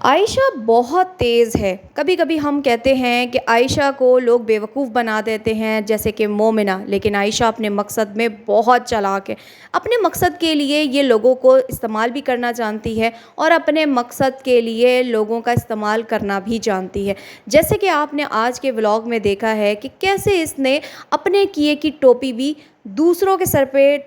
आयशा बहुत तेज़ है। कभी कभी हम कहते हैं कि आयशा को लोग बेवकूफ़ बना देते हैं जैसे कि मोमिना, लेकिन आयशा अपने मकसद में बहुत चालाक है। अपने मकसद के लिए ये लोगों को इस्तेमाल भी करना जानती है और अपने मकसद के लिए लोगों का इस्तेमाल करना भी जानती है। जैसे कि आपने आज के व्लॉग में देखा है कि कैसे इसने अपने किए की टोपी भी दूसरों के सर पे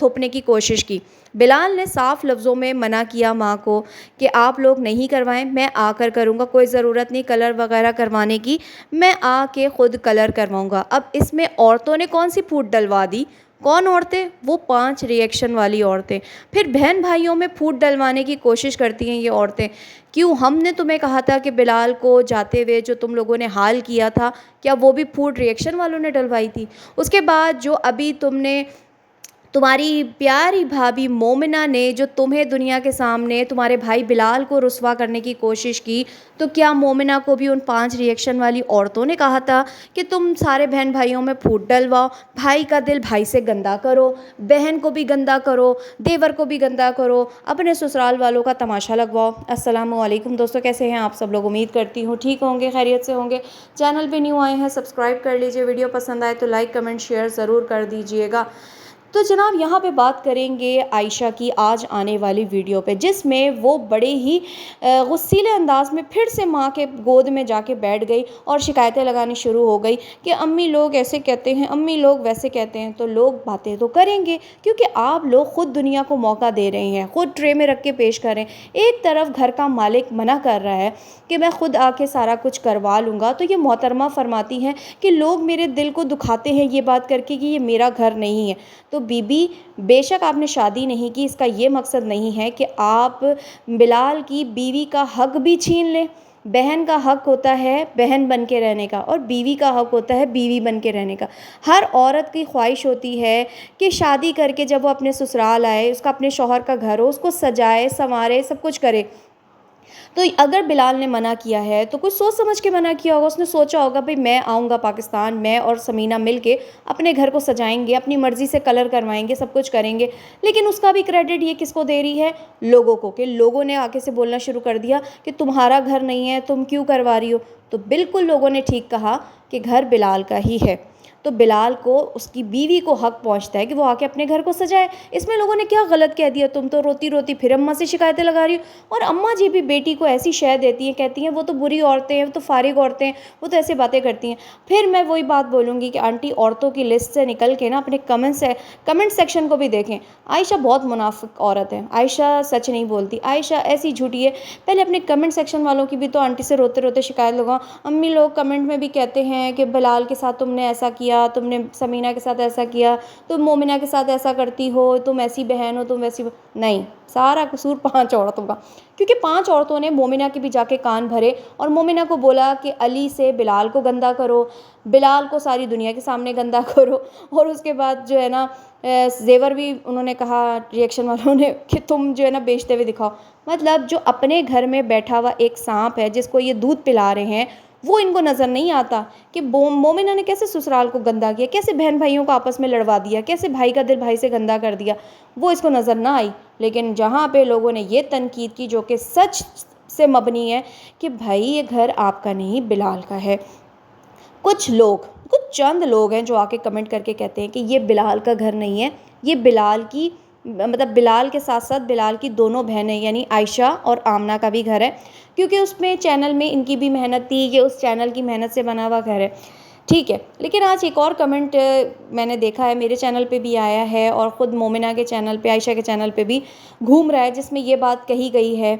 थोपने की कोशिश की। बिलाल ने साफ लफ्ज़ों में मना किया माँ को कि आप लोग नहीं करवाएं, मैं आकर करूँगा, कोई ज़रूरत नहीं कलर वगैरह करवाने की, मैं आके ख़ुद कलर करवाऊँगा। अब इसमें औरतों ने कौन सी फूट डलवा दी? कौन औरतें? वो 5 रिएक्शन वाली औरतें। फिर बहन भाइयों में फूट डलवाने की कोशिश करती हैं ये औरतें। क्यों? हमने तुम्हें कहा था कि बिलाल को जाते हुए जो तुम लोगों ने हाल किया था, क्या वो भी फूट रिएक्शन वालों ने डलवाई थी? उसके बाद जो अभी तुमने, तुम्हारी प्यारी भाभी मोमिना ने जो तुम्हें दुनिया के सामने तुम्हारे भाई बिलाल को रुस्वा करने की कोशिश की, तो क्या मोमिना को भी उन 5 रिएक्शन वाली औरतों ने कहा था कि तुम सारे बहन भाइयों में फूट डलवाओ, भाई का दिल भाई से गंदा करो, बहन को भी गंदा करो, देवर को भी गंदा करो, अपने ससुराल वालों का तमाशा लगवाओ। अस्सलाम वालेकुम दोस्तों, कैसे हैं आप सब लोग? उम्मीद करती हूँ ठीक होंगे, खैरियत से होंगे। चैनल पे न्यू आए हैं, सब्सक्राइब कर लीजिए। वीडियो पसंद आए तो लाइक कमेंट शेयर ज़रूर कर दीजिएगा। तो जनाब यहाँ पे बात करेंगे आयशा की आज आने वाली वीडियो पे, जिसमें वो बड़े ही गुस्सीले अंदाज में फिर से माँ के गोद में जाके बैठ गई और शिकायतें लगानी शुरू हो गई कि अम्मी लोग ऐसे कहते हैं, अम्मी लोग वैसे कहते हैं। तो लोग बातें तो करेंगे क्योंकि आप लोग ख़ुद दुनिया को मौका दे रहे हैं, ख़ुद ट्रे में रख के पेश कर रहे हैं। एक तरफ घर का मालिक मना कर रहा है कि मैं ख़ुद आके सारा कुछ करवा लूँगा, तो ये मोहतरमा फरमाती हैं कि लोग मेरे दिल को दुखाते हैं ये बात करके कि ये मेरा घर नहीं है। तो बीबी, बेशक आपने शादी नहीं की, इसका ये मकसद नहीं है कि आप बिलाल की बीवी का हक भी छीन लें। बहन का हक होता है बहन बन के रहने का और बीवी का हक होता है बीवी बन के रहने का। हर औरत की ख्वाहिश होती है कि शादी करके जब वो अपने ससुराल आए, उसका अपने शौहर का घर हो, उसको सजाए संवारे सब कुछ करे। तो अगर बिलाल ने मना किया है तो कुछ सोच समझ के मना किया होगा। उसने सोचा होगा भाई मैं आऊँगा पाकिस्तान, मैं और समीना मिल के अपने घर को सजाएंगे, अपनी मर्ज़ी से कलर करवाएंगे, सब कुछ करेंगे। लेकिन उसका भी क्रेडिट ये किसको दे रही है? लोगों को, कि लोगों ने आके से बोलना शुरू कर दिया कि तुम्हारा घर नहीं है, तुम क्यों करवा रही हो? तो बिल्कुल लोगों ने ठीक कहा कि घर बिलाल का ही है, तो बिलाल को उसकी बीवी को हक पहुंचता है कि वो आके अपने घर को सजाए। इसमें लोगों ने क्या गलत कह दिया? तुम तो रोती रोती फिर अम्मा से शिकायतें लगा रही हो। और अम्मा जी भी बेटी को ऐसी शय देती हैं, कहती हैं वो तो बुरी औरतें हैं, वो तो फारिग औरतें हैं, वो तो ऐसी बातें करती हैं। फिर मैं वही बात बोलूँगी कि आंटी औरतों की लिस्ट से निकल के ना अपने कमेंट सेक्शन को भी देखें। आयशा बहुत मुनाफिक औरत है, आयशा सच नहीं बोलती, आयशा ऐसी झूठी है। पहले अपने कमेंट सेक्शन वालों की भी तो आंटी से रोते रोते शिकायत लगाओ। अम्मी लोग कमेंट में भी कहते हैं कि बिलाल के साथ तुमने ऐसा किया, तुमने समीना के साथ ऐसा किया, तुम मोमिना के साथ ऐसा करती हो, तुम ऐसी बहन हो, तुम वैसी नहीं, सारा कसूर 5 औरतों का। क्योंकि 5 औरतों ने मोमिना के भी जाके कान भरे और मोमिना को बोला कि अली से बिलाल को गंदा करो, बिलाल को सारी दुनिया के सामने गंदा करो। और उसके बाद जो है ना जेवर भी उन्होंने कहा रिएक्शन वालों ने कि तुम जो है ना बेचते हुए दिखाओ। मतलब जो अपने घर में बैठा हुआ एक सांप है जिसको ये दूध पिला रहे हैं, वो इनको नज़र नहीं आता कि मोमिना ने कैसे ससुराल को गंदा किया, कैसे बहन भाइयों को आपस में लड़वा दिया, कैसे भाई का दिल भाई से गंदा कर दिया, वो इसको नज़र ना आई। लेकिन जहाँ पे लोगों ने ये तनकीद की जो कि सच से मबनी है कि भाई ये घर आपका नहीं बिलाल का है। कुछ चंद लोग हैं जो आके कमेंट करके कहते हैं कि ये बिलाल का घर नहीं है, ये बिलाल की, मतलब बिलाल के साथ साथ बिलाल की दोनों बहनें यानी आयशा और आमना का भी घर है, क्योंकि उसमें चैनल में इनकी भी मेहनत थी, ये उस चैनल की मेहनत से बना हुआ घर है। ठीक है, लेकिन आज एक और कमेंट मैंने देखा है, मेरे चैनल पे भी आया है और ख़ुद मोमिना के चैनल पे, आयशा के चैनल पे भी घूम रहा है, जिसमें ये बात कही गई है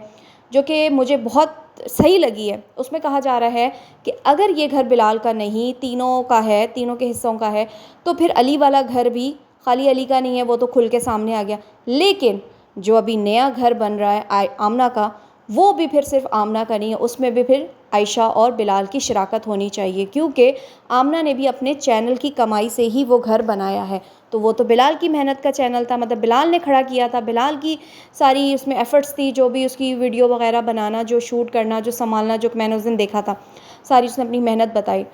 जो कि मुझे बहुत सही लगी है। उसमें कहा जा रहा है कि अगर ये घर बिलाल का नहीं, तीनों का है, तीनों के हिस्सों का है, तो फिर अली वाला घर भी खाली अली का नहीं है, वो तो खुल के सामने आ गया। लेकिन जो अभी नया घर बन रहा है आमना का, वो भी फिर सिर्फ आमना का नहीं है, उसमें भी फिर आयशा और बिलाल की शराकत होनी चाहिए, क्योंकि आमना ने भी अपने चैनल की कमाई से ही वो घर बनाया है। तो वो तो बिलाल की मेहनत का चैनल था, मतलब बिलाल ने खड़ा किया था, बिलाल की सारी उसमें एफ़र्ट्स थी, जो भी उसकी वीडियो वगैरह बनाना, जो शूट करना, जो संभालना, जो मैंने उस दिन देखा था, सारी उसने अपनी मेहनत बताई।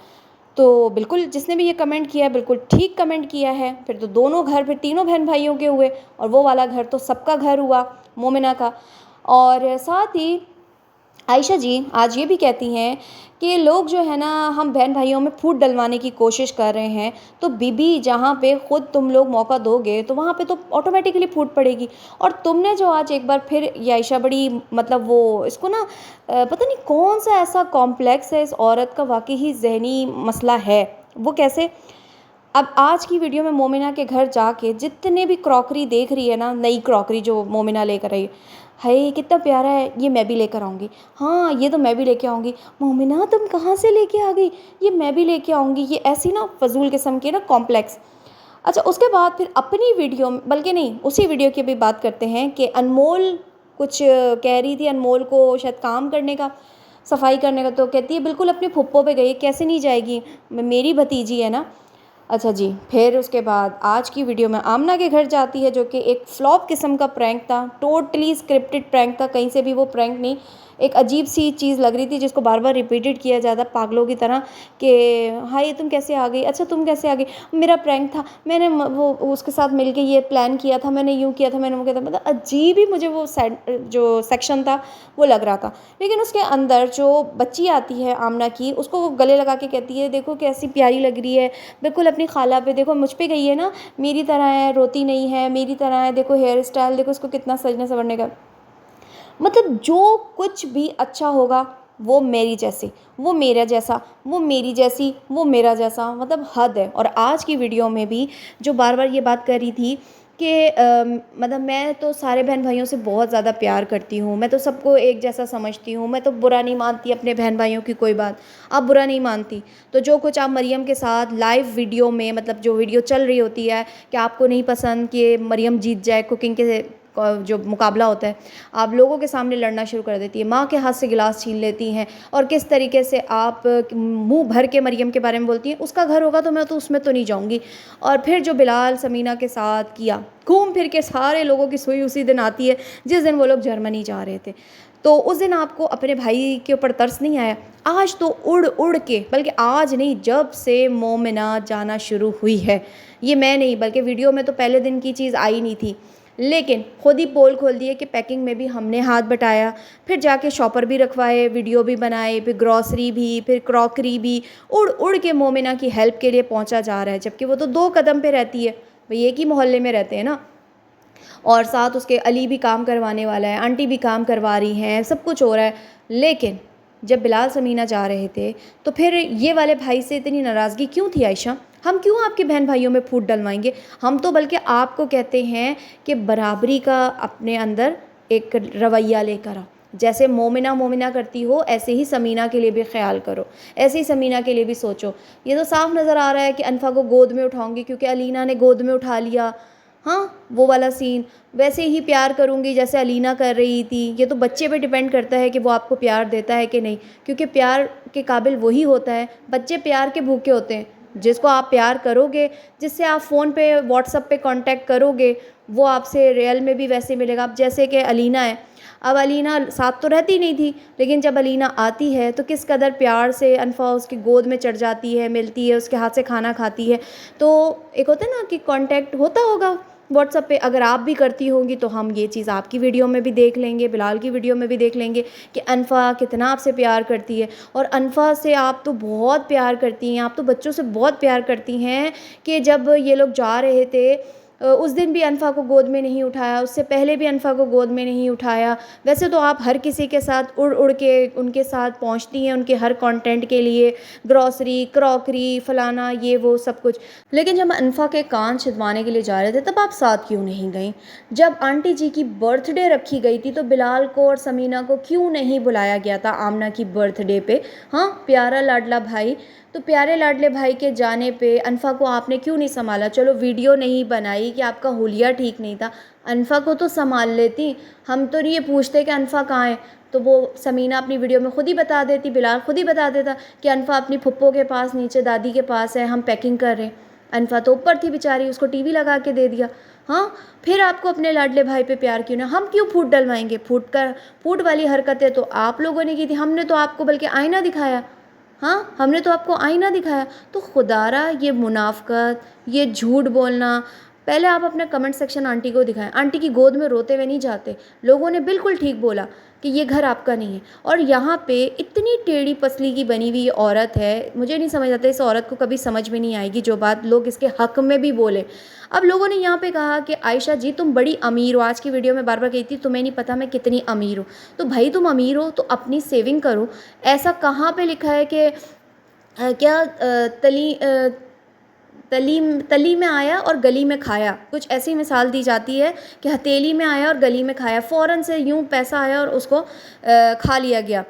तो बिल्कुल जिसने भी ये कमेंट किया है बिल्कुल ठीक कमेंट किया है। फिर तो दोनों घर फिर तीनों बहन भाइयों के हुए और वो वाला घर तो सबका घर हुआ, मोमिना का। और साथ ही आयशा जी आज ये भी कहती हैं कि लोग जो है ना, हम बहन भाइयों में फूट डलवाने की कोशिश कर रहे हैं, तो बीबी जहाँ पे खुद तुम लोग मौका दोगे तो वहाँ पे तो ऑटोमेटिकली फूट पड़ेगी। और तुमने जो आज एक बार फिर ये आयशा बड़ी मतलब वो इसको ना पता नहीं कौन सा ऐसा कॉम्प्लेक्स है इस औरत का, वाकई ही जहनी मसला है। वो कैसे? अब आज की वीडियो में मोमिना के घर जाके जितने भी क्रॉकरी देख रही है ना, नई क्रॉकरी जो मोमिना लेकर आई, हाय कितना प्यारा है, ये मैं भी लेकर आऊँगी, हाँ ये तो मैं भी लेके आऊँगी, मोमिना तुम कहाँ से लेके आ गई, ये मैं भी लेके आऊँगी, ये ऐसी ना फजूल किस्म के ना कॉम्प्लेक्स। अच्छा उसके बाद फिर अपनी वीडियो बल्कि नहीं, उसी वीडियो की भी बात करते हैं कि अनमोल कुछ कह रही थी, अनमोल को शायद काम करने का, सफाई करने का, तो कहती है बिल्कुल अपने फुप्पो पे गई, कैसे नहीं जाएगी, मेरी भतीजी है ना। अच्छा जी, फिर उसके बाद आज की वीडियो में आमना के घर जाती है, जो कि एक फ्लॉप किस्म का प्रैंक था, टोटली स्क्रिप्टेड प्रैंक था, कहीं से भी वो प्रैंक नहीं, एक अजीब सी चीज़ लग रही थी जिसको बार बार रिपीटेड किया जाता पागलों की तरह कि हाँ ये तुम कैसे आ गई, अच्छा तुम कैसे आ गई, मेरा प्रैंक था, मैंने वो उसके साथ मिलके ये प्लान किया था, मैंने यूँ किया था, मैंने वो किया था, मतलब अजीब ही मुझे वो जो सेक्शन था वो लग रहा था। लेकिन उसके अंदर जो बच्ची आती है आमना की, उसको वो गले लगा के कहती है देखो कैसी प्यारी लग रही है, बिल्कुल अपनी खाला पे, देखो मुझ पे गई है ना, मेरी तरह है, रोती नहीं है, मेरी तरह है, देखो हेयर स्टाइल देखो इसको कितना सजने संवरने का, मतलब जो कुछ भी अच्छा होगा वो मेरी जैसी, वो मेरा जैसा, वो मेरी जैसी, वो मेरा जैसा, मतलब हद है। और आज की वीडियो में भी जो बार बार ये बात कर रही थी कि मतलब मैं तो सारे बहन भाइयों से बहुत ज़्यादा प्यार करती हूँ, मैं तो सबको एक जैसा समझती हूँ, मैं तो बुरा नहीं मानती अपने बहन भाइयों की कोई बात, आप बुरा नहीं मानती, तो जो कुछ आप मरियम के साथ लाइव वीडियो में, मतलब जो वीडियो चल रही होती है कि आपको नहीं पसंद कि मरियम जीत जाए कुकिंग के जो मुकाबला होता है, आप लोगों के सामने लड़ना शुरू कर देती है, माँ के हाथ से गिलास छीन लेती हैं, और किस तरीके से आप मुंह भर के मरियम के बारे में बोलती हैं, उसका घर होगा तो मैं तो उसमें तो नहीं जाऊंगी। और फिर जो बिलाल समीना के साथ किया, घूम फिर के सारे लोगों की सुई उसी दिन आती है जिस दिन वो लोग जर्मनी जा रहे थे, तो उस दिन आपको अपने भाई के ऊपर तरस नहीं आया? आज तो उड़ उड़ के, बल्कि आज नहीं जब से मोमिना जाना शुरू हुई है, ये मैं नहीं बल्कि वीडियो में तो पहले दिन की चीज़ आई नहीं थी, लेकिन खुद ही पोल खोल दिए कि पैकिंग में भी हमने हाथ बटाया, फिर जाके शॉपर भी रखवाए, वीडियो भी बनाए, फिर ग्रॉसरी भी, फिर क्रॉकरी भी, उड़ उड़ के मोमिना की हेल्प के लिए पहुंचा जा रहा है, जबकि वो तो 2 कदम पे रहती है, भाई एक ही मोहल्ले में रहते हैं ना। और साथ उसके अली भी काम करवाने वाला है, आंटी भी काम करवा रही हैं, सब कुछ हो रहा है। लेकिन जब बिलाल समीना जा रहे थे तो फिर ये वाले भाई से इतनी नाराज़गी क्यों थी आयशा? हम क्यों आपके बहन भाइयों में फूट डलवाएंगे? हम तो बल्कि आपको कहते हैं कि बराबरी का अपने अंदर एक रवैया लेकर आओ, जैसे मोमिना मोमिना करती हो ऐसे ही समीना के लिए भी ख्याल करो, ऐसे ही समीना के लिए भी सोचो। ये तो साफ नज़र आ रहा है कि अनफा को गोद में उठाऊंगी क्योंकि अलीना ने गोद में उठा लिया, हाँ वो वाला सीन, वैसे ही प्यार करूँगी जैसे अलीना कर रही थी। ये तो बच्चे पे डिपेंड करता है कि वो आपको प्यार देता है कि नहीं, क्योंकि प्यार के काबिल वही होता है, बच्चे प्यार के भूखे होते हैं, जिसको आप प्यार करोगे, जिससे आप फ़ोन पे व्हाट्सअप पे कांटेक्ट करोगे, वो आपसे रियल में भी वैसे मिलेगा। अब जैसे कि अलीना है, अब अलीना साथ तो रहती नहीं थी, लेकिन जब अलीना आती है तो किस कदर प्यार से अनफा उसकी गोद में चढ़ जाती है, मिलती है, उसके हाथ से खाना खाती है, तो एक होता है ना कि कांटेक्ट होता होगा व्हाट्सअप पे। अगर आप भी करती होंगी तो हम ये चीज़ आपकी वीडियो में भी देख लेंगे, बिलाल की वीडियो में भी देख लेंगे कि अनफा कितना आपसे प्यार करती है। और अनफा से आप तो बहुत प्यार करती हैं, आप तो बच्चों से बहुत प्यार करती हैं कि जब ये लोग जा रहे थे उस दिन भी अनफा को गोद में नहीं उठाया, उससे पहले भी अनफा को गोद में नहीं उठाया। वैसे तो आप हर किसी के साथ उड़ उड़ के उनके साथ पहुंचती हैं, उनके हर कंटेंट के लिए, ग्रॉसरी, क्रॉकरी, फलाना, ये वो सब कुछ। लेकिन जब अनफा के कान छिदवाने के लिए जा रहे थे तब आप साथ क्यों नहीं गई? जब आंटी जी की बर्थडे रखी गई थी तो बिलाल को और समीना को क्यों नहीं बुलाया गया था आमना की बर्थडे पे? हाँ, प्यारा लाडला भाई, तो प्यारे लाडले भाई के जाने पे अनफा को आपने क्यों नहीं संभाला? चलो वीडियो नहीं बनाई कि आपका हुलिया ठीक नहीं था, अनफा को तो संभाल लेती। हम तो नहीं ये पूछते कि अनफा कहाँ है, तो वो समीना अपनी वीडियो में खुद ही बता देती, बिलाल खुद ही बता देता कि अनफा अपनी फुप्पो के पास नीचे दादी के पास है, हम पैकिंग कर रहे हैं। अनफा तो ऊपर थी बेचारी, उसको टीवी लगा के दे दिया। हाँ, फिर आपको अपने लाडले भाई पे प्यार क्यों ना? हम क्यों फूट डलवाएंगे? फूट वाली हरकतें तो आप लोगों ने की थी, हमने तो आपको बल्कि आईना दिखाया। हाँ, हमने तो आपको आईना दिखाया। तो खुदारा ये मुनाफ़कत, ये झूठ बोलना, पहले आप अपना कमेंट सेक्शन आंटी को दिखाएं। आंटी की गोद में रोते हुए नहीं जाते। लोगों ने बिल्कुल ठीक बोला कि ये घर आपका नहीं है। और यहाँ पे इतनी टेढ़ी पसली की बनी हुई औरत है, मुझे नहीं समझ आता इस औरत को कभी समझ में नहीं आएगी जो बात लोग इसके हक में भी बोले। अब लोगों ने यहाँ पे कहा कि आयशा जी तुम बड़ी अमीर हो, आज की वीडियो में बार बार कही थी तुम्हें नहीं पता मैं कितनी अमीर हूँ। तो भाई तुम अमीर हो तो अपनी सेविंग करो। ऐसा कहाँ पे लिखा है कि क्या तली तली में आया और गली में खाया, कुछ ऐसी मिसाल दी जाती है कि हथेली में आया और गली में खाया, फ़ौरन से यूँ पैसा आया और उसको खा लिया गया।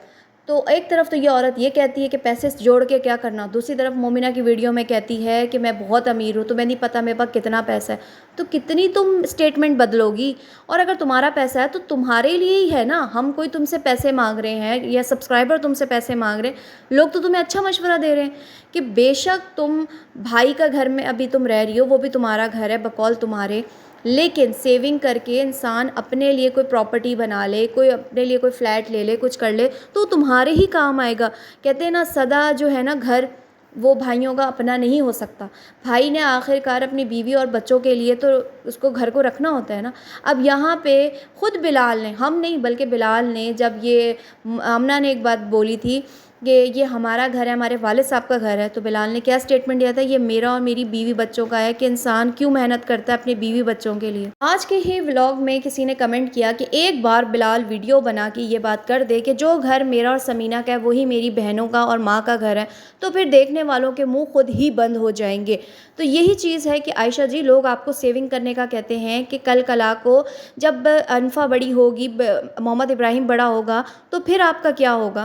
तो एक तरफ तो ये औरत ये कहती है कि पैसे जोड़ के क्या करना, दूसरी तरफ मोमिना की वीडियो में कहती है कि मैं बहुत अमीर हूँ, तुम्हें नहीं पता मेरे पास कितना पैसा है। तो कितनी तुम स्टेटमेंट बदलोगी? और अगर तुम्हारा पैसा है तो तुम्हारे लिए ही है ना, हम कोई तुमसे पैसे मांग रहे हैं या सब्सक्राइबर तुमसे पैसे मांग रहे हैं। लोग तो तुम्हें अच्छा मशवरा दे रहे हैं कि बेशक तुम भाई का घर में अभी तुम रह रही हो, वो भी तुम्हारा घर है बकौल तुम्हारे, लेकिन सेविंग करके इंसान अपने लिए कोई प्रॉपर्टी बना ले, कोई अपने लिए कोई फ्लैट ले ले, कुछ कर ले तो तुम्हारे ही काम आएगा। कहते हैं ना सदा जो है ना घर वो भाइयों का अपना नहीं हो सकता। भाई ने आखिरकार अपनी बीवी और बच्चों के लिए तो उसको घर को रखना होता है ना। अब यहाँ पे ख़ुद बिलाल ने, हम नहीं बल्कि बिलाल ने, जब ये आमना ने एक बात बोली थी कि ये हमारा घर है, हमारे वालिद साहब का घर है, तो बिलाल ने क्या स्टेटमेंट दिया था, ये मेरा और मेरी बीवी बच्चों का है कि इंसान क्यों मेहनत करता है अपनी बीवी बच्चों के लिए। आज के ही व्लॉग में किसी ने कमेंट किया कि एक बार बिलाल वीडियो बना के ये बात कर दे कि जो घर मेरा और समीना का है वही मेरी बहनों का और माँ का घर है, तो फिर देखने वालों के मुँह खुद ही बंद हो जाएंगे। तो यही चीज़ है कि आयशा जी लोग आपको सेविंग करने का कहते हैं कि कल कला को जब अनफा बड़ी होगी, मोहम्मद इब्राहिम बड़ा होगा, तो फिर आपका क्या होगा।